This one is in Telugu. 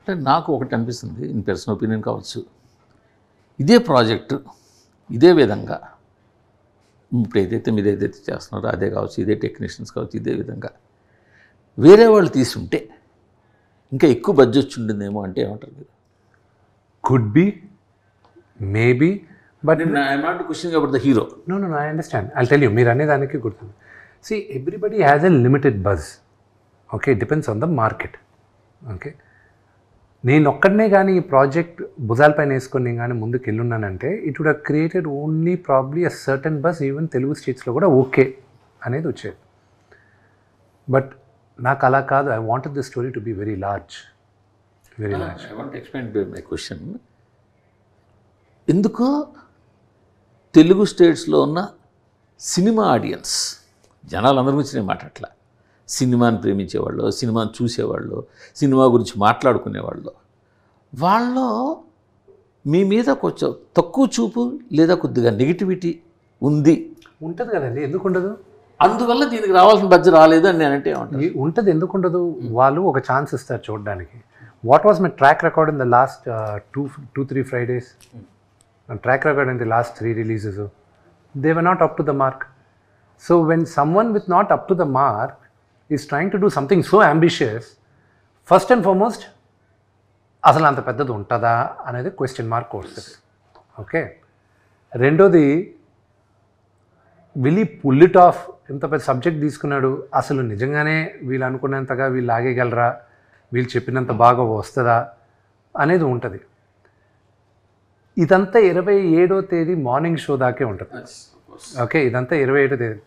అంటే నాకు ఒకటి అనిపిస్తుంది, ఇన్ పర్సనల్ ఒపీనియన్ కావచ్చు, ఇదే ప్రాజెక్టు ఇదే విధంగా ఇప్పుడు మీరు ఏదైతే చేస్తున్నారో అదే కావచ్చు, ఇదే టెక్నీషియన్స్ కావచ్చు, ఇదే విధంగా వేరే వాళ్ళు తీసుంటే ఇంకా ఎక్కువ బడ్జెట్ ఉంటుందేమో అంటే ఏమంటారు మీరు? Could be, maybe, but I'm not questioning about the hero. No, I understand. I'll tell you, మీరు అనేదానికి గుర్తుంది. See, everybody has a limited buzz. Okay, it depends on the market. Okay. నేను ఒక్కడనే కానీ ఈ ప్రాజెక్ట్ భుజాలపైన వేసుకొని నేను కానీ ముందుకు వెళ్ళున్నానంటే it would have created only probably a certain buzz, even Telugu స్టేట్స్లో కూడా ఓకే అనేది వచ్చేది. బట్ నాకు అలా కాదు. I wanted the story to be very large. I want explain my question. ఎందుకో తెలుగు స్టేట్స్లో ఉన్న సినిమా ఆడియన్స్ జనాలందరి గురించి నేను మాట్లాడట్లా, సినిమాని ప్రేమించేవాళ్ళు, సినిమాని చూసేవాళ్ళు, సినిమా గురించి మాట్లాడుకునేవాళ్ళు, వాళ్ళు మీ మీద కొంచెం తక్కువ చూపు లేదా కొద్దిగా నెగిటివిటీ ఉంది. ఉంటుంది కదండి, ఎందుకు ఉండదు? అందువల్ల దీనికి రావాల్సిన బడ్జెట్ రాలేదు అని నేనంటే ఉంటుంది. ఎందుకు ఉండదు? వాళ్ళు ఒక ఛాన్స్ ఇస్తారు చూడడానికి. What was my track record in the last 2-3 Fridays? Track record in the last 3 releases, they were not up to the mark. So when someone with not up to the mark is trying to do something so ambitious, first and foremost అసలు అంత పెద్దది ఉంటుందా అనేది క్వశ్చన్ మార్క్ వస్తుంది. ఓకే, రెండోది విల్ ఈ పుల్ ఇట్ ఆఫ్? ఇంత పెద్ద సబ్జెక్ట్ తీసుకున్నాడు, అసలు నిజంగానే వీళ్ళు అనుకున్నంతగా వీళ్ళు ఆగేయగలరా, వీళ్ళు చెప్పినంత బాగా వస్తుందా అనేది ఉంటుంది. ఇదంతా 27వ తేదీ మార్నింగ్ షో దాకే ఉంటుంది. ఓకే, ఇదంతా 27వ తేదీ.